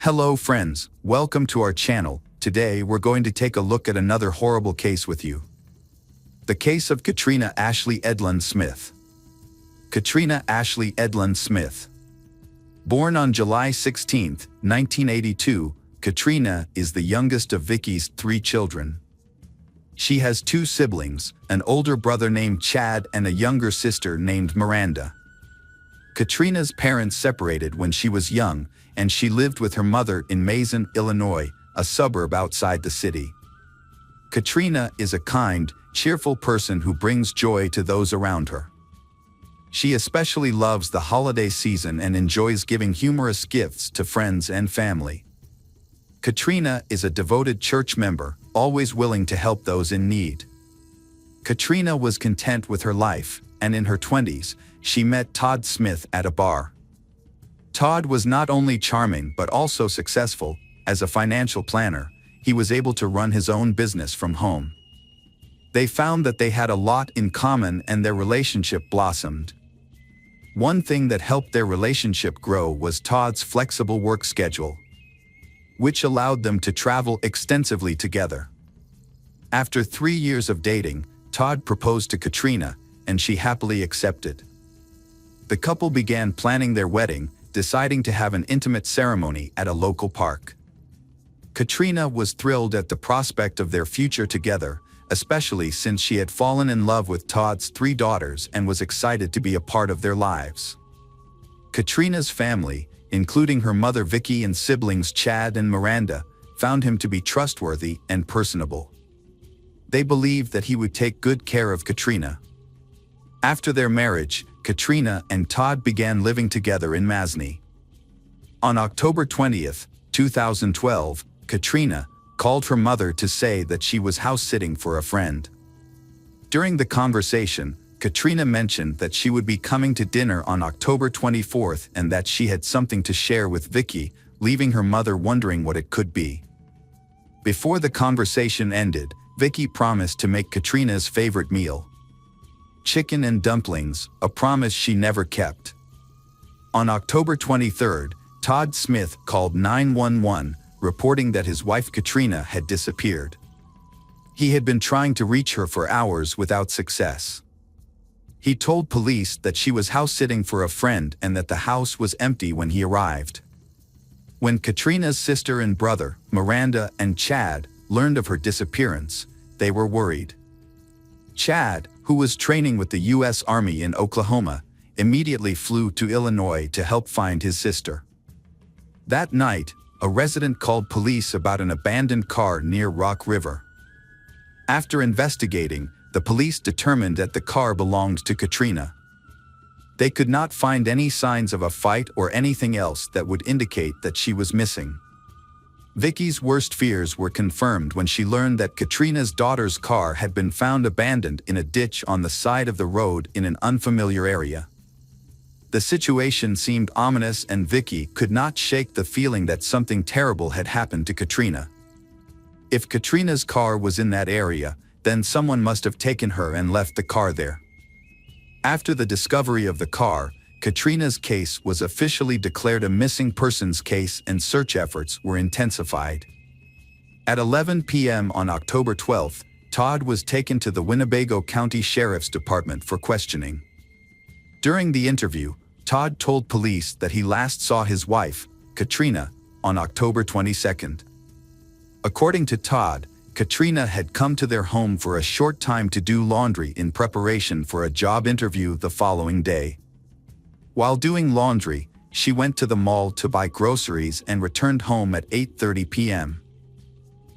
Hello friends, welcome to our channel. Today we're going to take a look at another horrible case with you. The case of Katrina Ashley Edlund Smith. Katrina Ashley Edlund Smith. Born on July 16, 1982, Katrina is the youngest of Vicki's 3 children. She has 2 siblings, an older brother named Chad and a younger sister named Miranda. Katrina's parents separated when she was young, and she lived with her mother in Mazon, Illinois, a suburb outside the city. Katrina is a kind, cheerful person who brings joy to those around her. She especially loves the holiday season and enjoys giving humorous gifts to friends and family. Katrina is a devoted church member, always willing to help those in need. Katrina was content with her life, and in her 20s, she met Todd Smith at a bar. Todd was not only charming but also successful. As a financial planner, he was able to run his own business from home. They found that they had a lot in common and their relationship blossomed. One thing that helped their relationship grow was Todd's flexible work schedule, which allowed them to travel extensively together. After 3 years of dating, Todd proposed to Katrina, and she happily accepted. The couple began planning their wedding, deciding to have an intimate ceremony at a local park. Katrina was thrilled at the prospect of their future together, especially since she had fallen in love with Todd's 3 daughters and was excited to be a part of their lives. Katrina's family, including her mother Vicki and siblings Chad and Miranda, found him to be trustworthy and personable. They believed that he would take good care of Katrina. After their marriage, Katrina and Todd began living together in Mazon. On October 20, 2012, Katrina called her mother to say that she was house-sitting for a friend. During the conversation, Katrina mentioned that she would be coming to dinner on October 24 and that she had something to share with Vicki, leaving her mother wondering what it could be. Before the conversation ended, Vicki promised to make Katrina's favorite meal: chicken and dumplings, a promise she never kept. On October 23, Todd Smith called 911, reporting that his wife Katrina had disappeared. He had been trying to reach her for hours without success. He told police that she was house-sitting for a friend and that the house was empty when he arrived. When Katrina's sister and brother, Miranda and Chad, learned of her disappearance, they were worried. Chad, who was training with the U.S. Army in Oklahoma, immediately flew to Illinois to help find his sister. That night, a resident called police about an abandoned car near Rock River. After investigating, the police determined that the car belonged to Katrina. They could not find any signs of a fight or anything else that would indicate that she was missing. Vicki's worst fears were confirmed when she learned that Katrina's daughter's car had been found abandoned in a ditch on the side of the road in an unfamiliar area. The situation seemed ominous, and Vicki could not shake the feeling that something terrible had happened to Katrina. If Katrina's car was in that area, then someone must have taken her and left the car there. After the discovery of the car, Katrina's case was officially declared a missing persons case and search efforts were intensified. At 11 p.m. on October 12, Todd was taken to the Winnebago County Sheriff's Department for questioning. During the interview, Todd told police that he last saw his wife, Katrina, on October 22. According to Todd, Katrina had come to their home for a short time to do laundry in preparation for a job interview the following day. While doing laundry, she went to the mall to buy groceries and returned home at 8:30 p.m.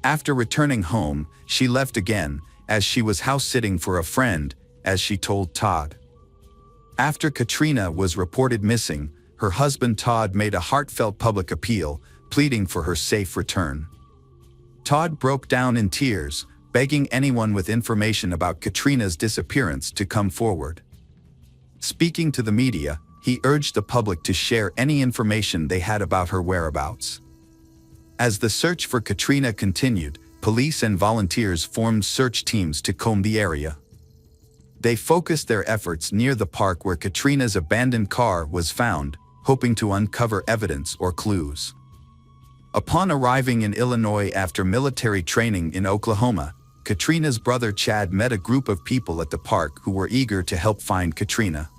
After returning home, she left again, as she was house-sitting for a friend, as she told Todd. After Katrina was reported missing, her husband Todd made a heartfelt public appeal, pleading for her safe return. Todd broke down in tears, begging anyone with information about Katrina's disappearance to come forward. Speaking to the media, he urged the public to share any information they had about her whereabouts. As the search for Katrina continued, police and volunteers formed search teams to comb the area. They focused their efforts near the park where Katrina's abandoned car was found, hoping to uncover evidence or clues. Upon arriving in Illinois after military training in Oklahoma, Katrina's brother Chad met a group of people at the park who were eager to help find Katrina.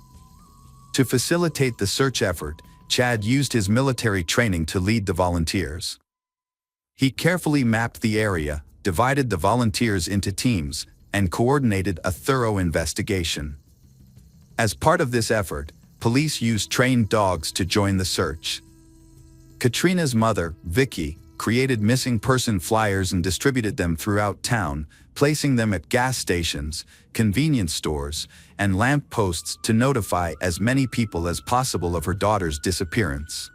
To facilitate the search effort, Chad used his military training to lead the volunteers. He carefully mapped the area, divided the volunteers into teams, and coordinated a thorough investigation. As part of this effort, police used trained dogs to join the search. Katrina's mother, Vicki, created missing person flyers and distributed them throughout town, placing them at gas stations, convenience stores, and lamp posts to notify as many people as possible of her daughter's disappearance.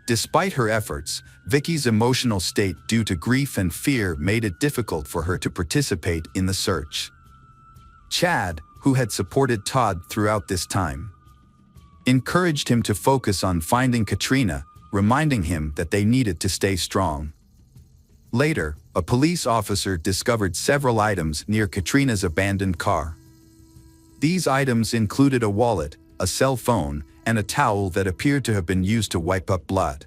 Despite her efforts, Vicki's emotional state due to grief and fear made it difficult for her to participate in the search. Chad, who had supported Todd throughout this time, encouraged him to focus on finding Katrina, reminding him that they needed to stay strong. Later, a police officer discovered several items near Katrina's abandoned car. These items included a wallet, a cell phone, and a towel that appeared to have been used to wipe up blood.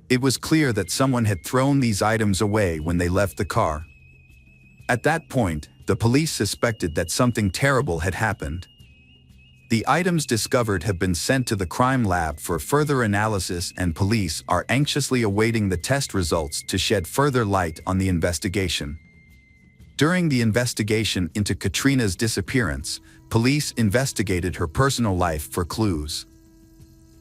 It was clear that someone had thrown these items away when they left the car. At that point, the police suspected that something terrible had happened. The items discovered have been sent to the crime lab for further analysis, and police are anxiously awaiting the test results to shed further light on the investigation. During the investigation into Katrina's disappearance, police investigated her personal life for clues.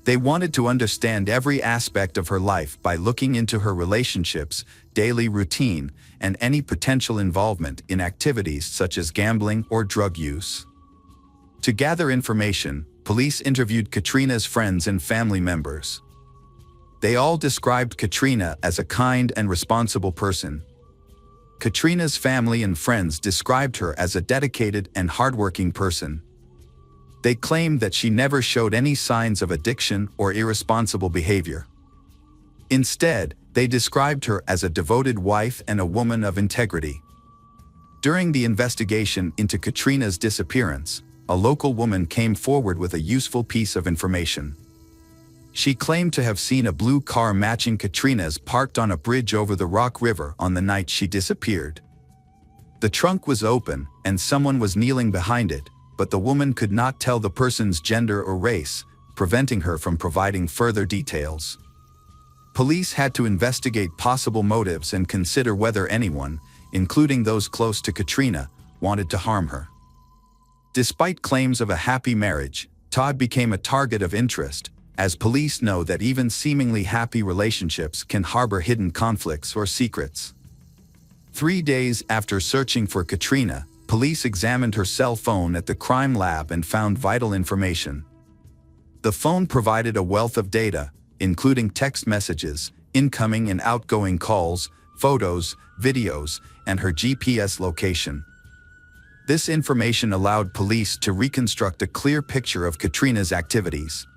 They wanted to understand every aspect of her life by looking into her relationships, daily routine, and any potential involvement in activities such as gambling or drug use. To gather information, police interviewed Katrina's friends and family members. They all described Katrina as a kind and responsible person. Katrina's family and friends described her as a dedicated and hardworking person. They claimed that she never showed any signs of addiction or irresponsible behavior. Instead, they described her as a devoted wife and a woman of integrity. During the investigation into Katrina's disappearance, a local woman came forward with a useful piece of information. She claimed to have seen a blue car matching Katrina's parked on a bridge over the Rock River on the night she disappeared. The trunk was open, and someone was kneeling behind it, but the woman could not tell the person's gender or race, preventing her from providing further details. Police had to investigate possible motives and consider whether anyone, including those close to Katrina, wanted to harm her. Despite claims of a happy marriage, Todd became a target of interest, as police know that even seemingly happy relationships can harbor hidden conflicts or secrets. 3 days after searching for Katrina, police examined her cell phone at the crime lab and found vital information. The phone provided a wealth of data, including text messages, incoming and outgoing calls, photos, videos, and her GPS location. This information allowed police to reconstruct a clear picture of Katrina's activities.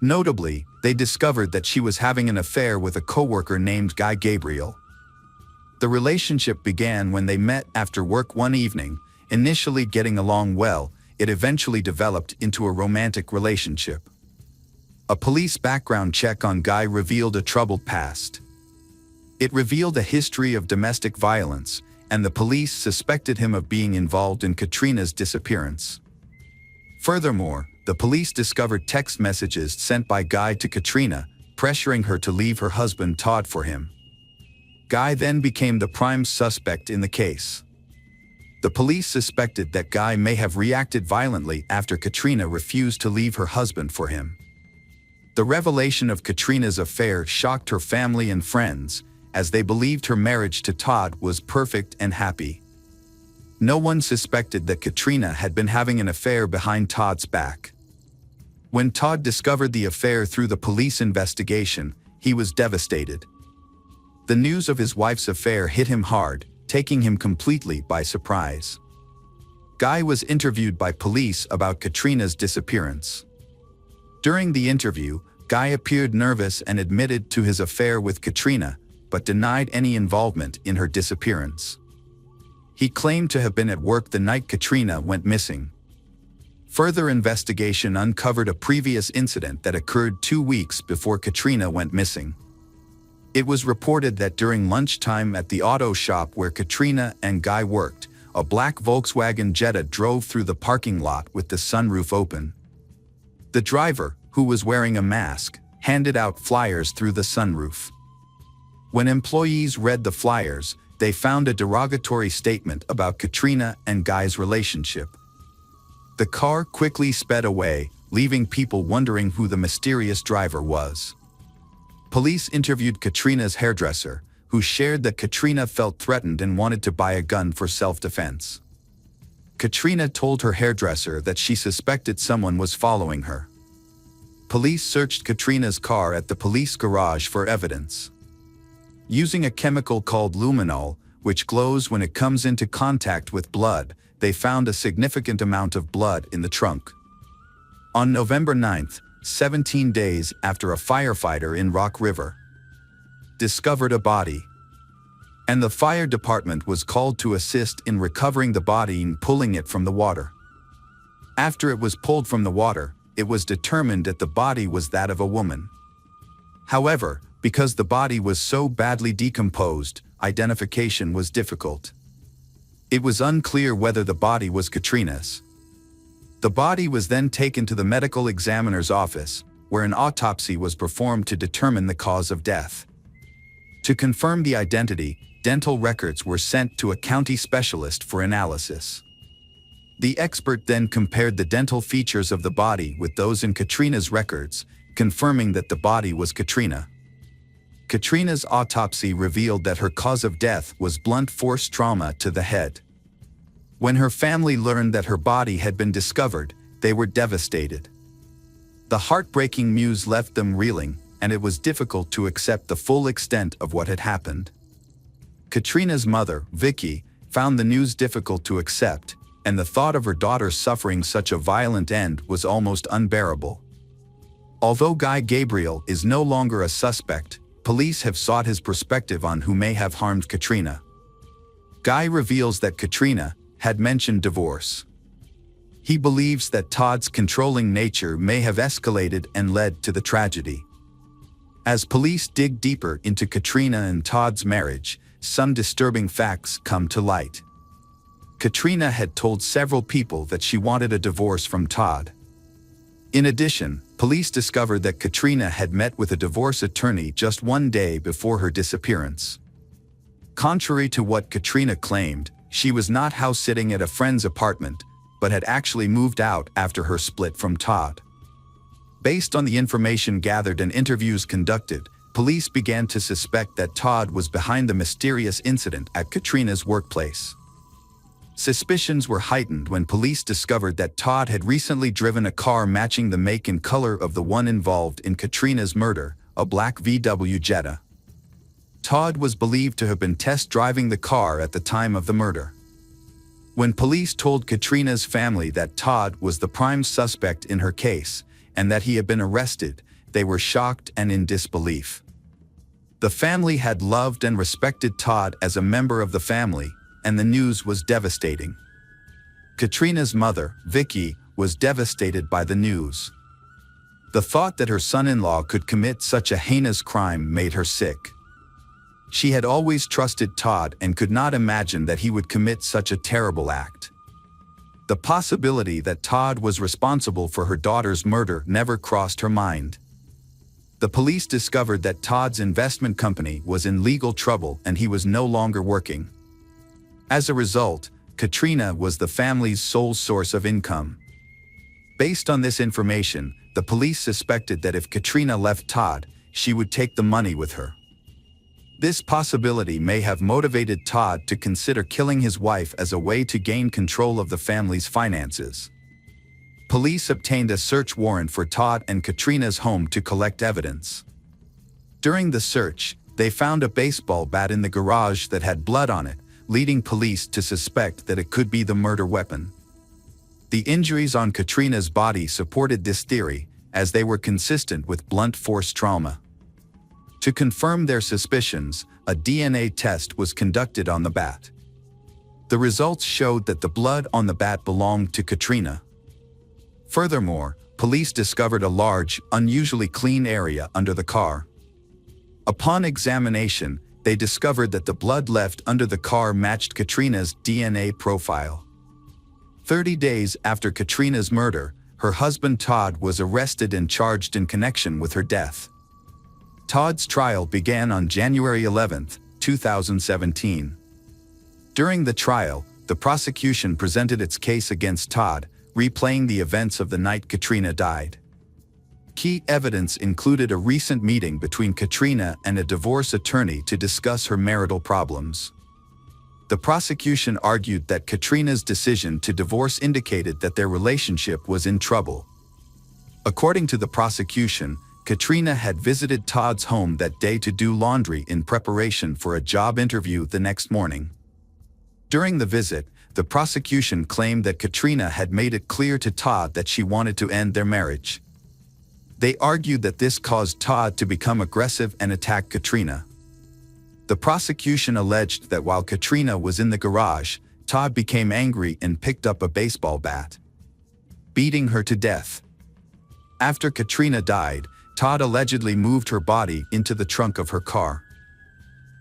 Notably, they discovered that she was having an affair with a coworker named Guy Gabriel. The relationship began when they met after work one evening. Initially getting along well, it eventually developed into a romantic relationship. A police background check on Guy revealed a troubled past. It revealed a history of domestic violence, and the police suspected him of being involved in Katrina's disappearance. Furthermore, the police discovered text messages sent by Guy to Katrina, pressuring her to leave her husband Todd for him. Guy then became the prime suspect in the case. The police suspected that Guy may have reacted violently after Katrina refused to leave her husband for him. The revelation of Katrina's affair shocked her family and friends, as they believed her marriage to Todd was perfect and happy. No one suspected that Katrina had been having an affair behind Todd's back. When Todd discovered the affair through the police investigation, he was devastated. The news of his wife's affair hit him hard, taking him completely by surprise. Guy was interviewed by police about Katrina's disappearance. During the interview, Guy appeared nervous and admitted to his affair with Katrina, but denied any involvement in her disappearance. He claimed to have been at work the night Katrina went missing. Further investigation uncovered a previous incident that occurred 2 weeks before Katrina went missing. It was reported that during lunchtime at the auto shop where Katrina and Guy worked, a black Volkswagen Jetta drove through the parking lot with the sunroof open. The driver, who was wearing a mask, handed out flyers through the sunroof. When employees read the flyers, they found a derogatory statement about Katrina and Guy's relationship. The car quickly sped away, leaving people wondering who the mysterious driver was. Police interviewed Katrina's hairdresser, who shared that Katrina felt threatened and wanted to buy a gun for self-defense. Katrina told her hairdresser that she suspected someone was following her. Police searched Katrina's car at the police garage for evidence. Using a chemical called luminol, which glows when it comes into contact with blood, they found a significant amount of blood in the trunk. On November 9th, 17 days after a firefighter in Rock River discovered a body, and the fire department was called to assist in recovering the body and pulling it from the water. After it was pulled from the water, it was determined that the body was that of a woman. However, because the body was so badly decomposed, identification was difficult. It was unclear whether the body was Katrina's. The body was then taken to the medical examiner's office, where an autopsy was performed to determine the cause of death. To confirm the identity, dental records were sent to a county specialist for analysis. The expert then compared the dental features of the body with those in Katrina's records, confirming that the body was Katrina. Katrina's autopsy revealed that her cause of death was blunt force trauma to the head. When her family learned that her body had been discovered, they were devastated. The heartbreaking news left them reeling, and it was difficult to accept the full extent of what had happened. Katrina's mother, Vicki, found the news difficult to accept, and the thought of her daughter suffering such a violent end was almost unbearable. Although Guy Gabriel is no longer a suspect, police have sought his perspective on who may have harmed Katrina. Guy reveals that Katrina had mentioned divorce. He believes that Todd's controlling nature may have escalated and led to the tragedy. As police dig deeper into Katrina and Todd's marriage, some disturbing facts come to light. Katrina had told several people that she wanted a divorce from Todd. In addition, police discovered that Katrina had met with a divorce attorney just one day before her disappearance. Contrary to what Katrina claimed, she was not house-sitting at a friend's apartment, but had actually moved out after her split from Todd. Based on the information gathered and interviews conducted, police began to suspect that Todd was behind the mysterious incident at Katrina's workplace. Suspicions were heightened when police discovered that Todd had recently driven a car matching the make and color of the one involved in Katrina's murder, a black VW Jetta. Todd was believed to have been test driving the car at the time of the murder. When police told Katrina's family that Todd was the prime suspect in her case, and that he had been arrested, they were shocked and in disbelief. The family had loved and respected Todd as a member of the family, and the news was devastating. Katrina's mother, Vicki, was devastated by the news. The thought that her son-in-law could commit such a heinous crime made her sick. She had always trusted Todd and could not imagine that he would commit such a terrible act. The possibility that Todd was responsible for her daughter's murder never crossed her mind. The police discovered that Todd's investment company was in legal trouble and he was no longer working. As a result, Katrina was the family's sole source of income. Based on this information, the police suspected that if Katrina left Todd, she would take the money with her. This possibility may have motivated Todd to consider killing his wife as a way to gain control of the family's finances. Police obtained a search warrant for Todd and Katrina's home to collect evidence. During the search, they found a baseball bat in the garage that had blood on it, leading police to suspect that it could be the murder weapon. The injuries on Katrina's body supported this theory, as they were consistent with blunt force trauma. To confirm their suspicions, a DNA test was conducted on the bat. The results showed that the blood on the bat belonged to Katrina. Furthermore, police discovered a large, unusually clean area under the car. Upon examination, they discovered that the blood left under the car matched Katrina's DNA profile. 30 days after Katrina's murder, her husband Todd was arrested and charged in connection with her death. Todd's trial began on January 11, 2017. During the trial, the prosecution presented its case against Todd, replaying the events of the night Katrina died. Key evidence included a recent meeting between Katrina and a divorce attorney to discuss her marital problems. The prosecution argued that Katrina's decision to divorce indicated that their relationship was in trouble. According to the prosecution, Katrina had visited Todd's home that day to do laundry in preparation for a job interview the next morning. During the visit, the prosecution claimed that Katrina had made it clear to Todd that she wanted to end their marriage. They argued that this caused Todd to become aggressive and attack Katrina. The prosecution alleged that while Katrina was in the garage, Todd became angry and picked up a baseball bat, beating her to death. After Katrina died, Todd allegedly moved her body into the trunk of her car.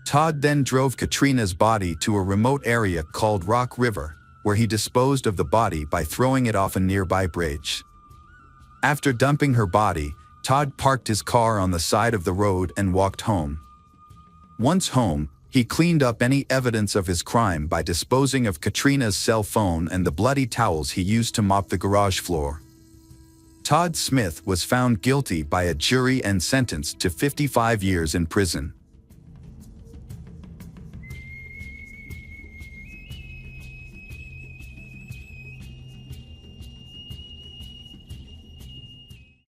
Todd then drove Katrina's body to a remote area called Rock River, where he disposed of the body by throwing it off a nearby bridge. After dumping her body, Todd parked his car on the side of the road and walked home. Once home, he cleaned up any evidence of his crime by disposing of Katrina's cell phone and the bloody towels he used to mop the garage floor. Todd Smith was found guilty by a jury and sentenced to 55 years in prison.